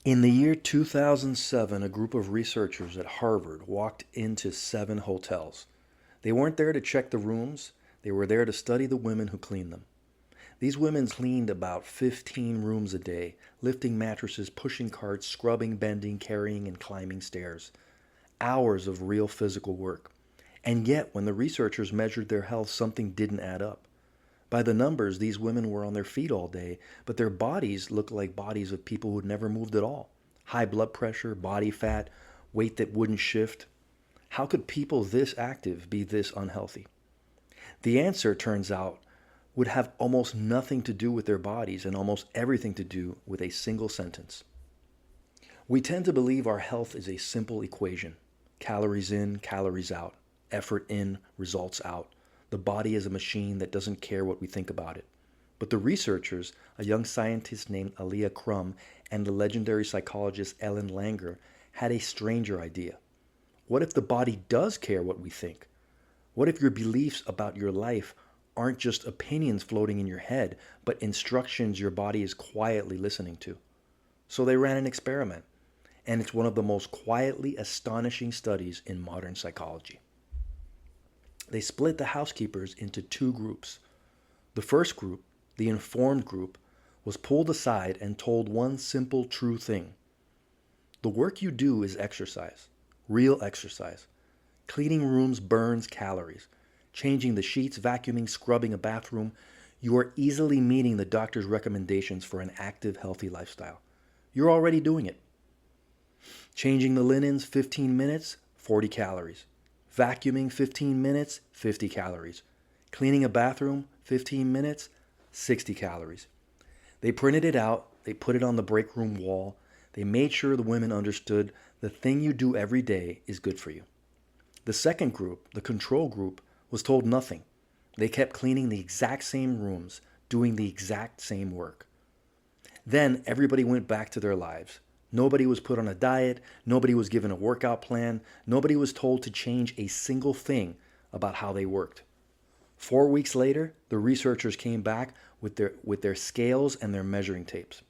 In the year 2007, a group of researchers at Harvard walked into 7 hotels. They weren't there to check the rooms, they were there to study the women who cleaned them. These women cleaned about 15 rooms a day, lifting mattresses, pushing carts, scrubbing, bending, carrying, and climbing stairs. Hours of real physical work. And yet, when the researchers measured their health, something didn't add up. By the numbers, these women were on their feet all day, but their bodies looked like bodies of people who'd never moved at all. High blood pressure, body fat, weight that wouldn't shift. How could people this active be this unhealthy? The answer, turns out, would have almost nothing to do with their bodies and almost everything to do with a single sentence. We tend to believe our health is a simple equation: calories in, calories out, effort in, results out. The body is a machine that doesn't care what we think about it. But the researchers, a young scientist named Alia Crum and the legendary psychologist Ellen Langer, had a stranger idea. What if the body does care what we think? What if your beliefs about your life aren't just opinions floating in your head, but instructions your body is quietly listening to? So they ran an experiment, and it's one of the most quietly astonishing studies in modern psychology. They split the housekeepers into 2 groups. The first group, the informed group, was pulled aside and told one simple, true thing. The work you do is exercise, real exercise. Cleaning rooms burns calories. Changing the sheets, vacuuming, scrubbing a bathroom, you are easily meeting the doctor's recommendations for an active, healthy lifestyle. You're already doing it. Changing the linens, 15 minutes, 40 calories. Vacuuming, 15 minutes, 50 calories. Cleaning a bathroom, 15 minutes, 60 calories. They printed it out, they put it on the break room wall, they made sure the women understood the thing you do every day is good for you. The second group, the control group, was told nothing. They kept cleaning the exact same rooms, doing the exact same work. Then everybody went back to their lives. Nobody was put on a diet, nobody was given a workout plan, nobody was told to change a single thing about how they worked. 4 weeks later, the researchers came back with their scales and their measuring tapes.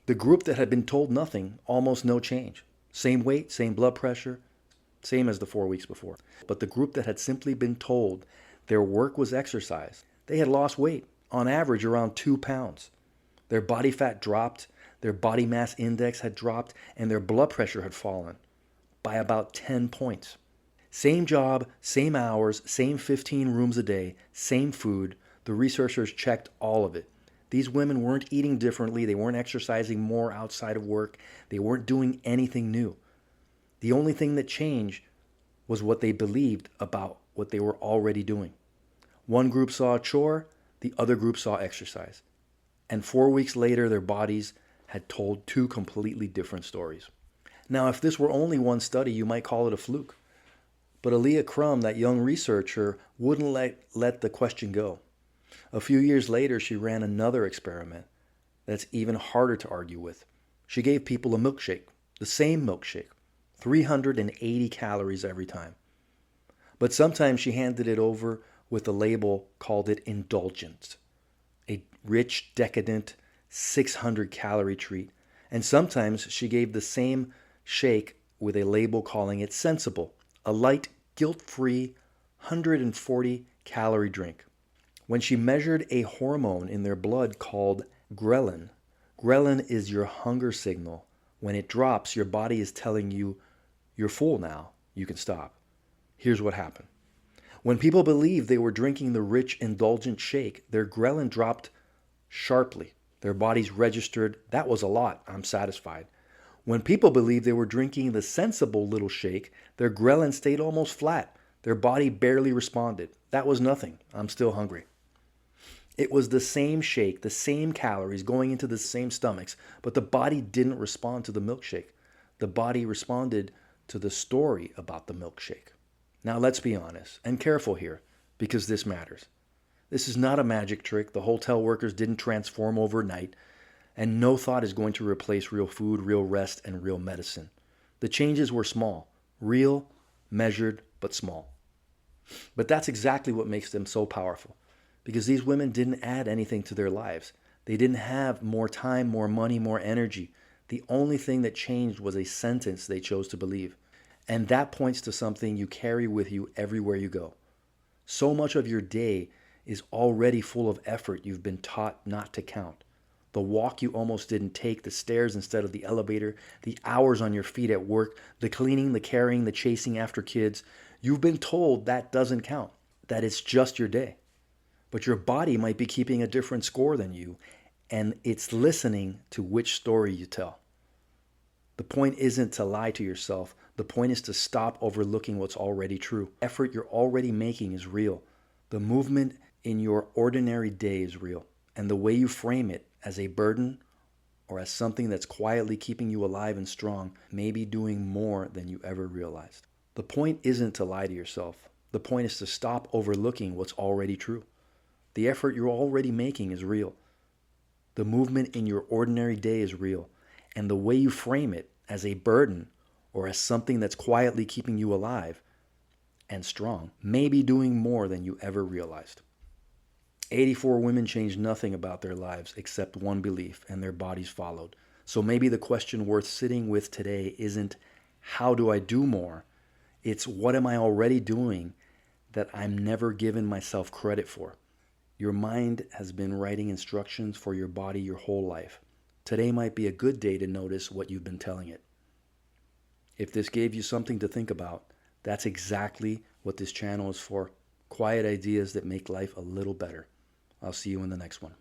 The group that had been told nothing, almost no change. Same weight, same blood pressure, same as the 4 weeks before. But the group that had simply been told their work was exercise, they had lost weight, on average around 2 pounds. Their body fat dropped, their body mass index had dropped, and their blood pressure had fallen by about 10 points. Same job, same hours, same 15 rooms a day, same food. The researchers checked all of it. These women weren't eating differently, they weren't exercising more outside of work, they weren't doing anything new. The only thing that changed was what they believed about what they were already doing. One group saw a chore, the other group saw exercise. And 4 weeks later, their bodies had told 2 completely different stories. Now, if this were only one study, you might call it a fluke. But Alia Crum, that young researcher, wouldn't let the question go. A few years later, she ran another experiment that's even harder to argue with. She gave people a milkshake, the same milkshake, 380 calories every time. But sometimes she handed it over with a label, called it indulgent, a rich, decadent, 600-calorie treat. And sometimes she gave the same shake with a label calling it sensible, a light, guilt-free, 140-calorie drink. When she measured a hormone in their blood called ghrelin, ghrelin is your hunger signal. When it drops, your body is telling you, you're full now, you can stop. Here's what happened. When people believed they were drinking the rich, indulgent shake, their ghrelin dropped sharply. Their bodies registered, that was a lot, I'm satisfied. When people believed they were drinking the sensible little shake, their ghrelin stayed almost flat. Their body barely responded. That was nothing, I'm still hungry. It was the same shake, the same calories going into the same stomachs, but the body didn't respond to the milkshake. The body responded to the story about the milkshake. Now let's be honest and careful here, because this matters. This is not a magic trick. The hotel workers didn't transform overnight, and no thought is going to replace real food, real rest, and real medicine. The changes were small, real, measured, but small. But that's exactly what makes them so powerful, because these women didn't add anything to their lives. They didn't have more time, more money, more energy. The only thing that changed was a sentence they chose to believe. And that points to something you carry with you everywhere you go. So much of your day is already full of effort you've been taught not to count. The walk you almost didn't take, the stairs instead of the elevator, the hours on your feet at work, the cleaning, the carrying, the chasing after kids. You've been told that doesn't count, that it's just your day. But your body might be keeping a different score than you, and it's listening to which story you tell. The point isn't to lie to yourself. The point is to stop overlooking what's already true. The effort you're already making is real. The movement in your ordinary day is real. And the way you frame it as a burden or as something that's quietly keeping you alive and strong may be doing more than you ever realized. The point isn't to lie to yourself. The point is to stop overlooking what's already true. The effort you're already making is real. The movement in your ordinary day is real. And the way you frame it as a burden or as something that's quietly keeping you alive and strong may be doing more than you ever realized. 84 women changed nothing about their lives except one belief, and their bodies followed. So maybe the question worth sitting with today isn't how do I do more? It's what am I already doing that I'm never given myself credit for? Your mind has been writing instructions for your body your whole life. Today might be a good day to notice what you've been telling it. If this gave you something to think about, that's exactly what this channel is for. Quiet ideas that make life a little better. I'll see you in the next one.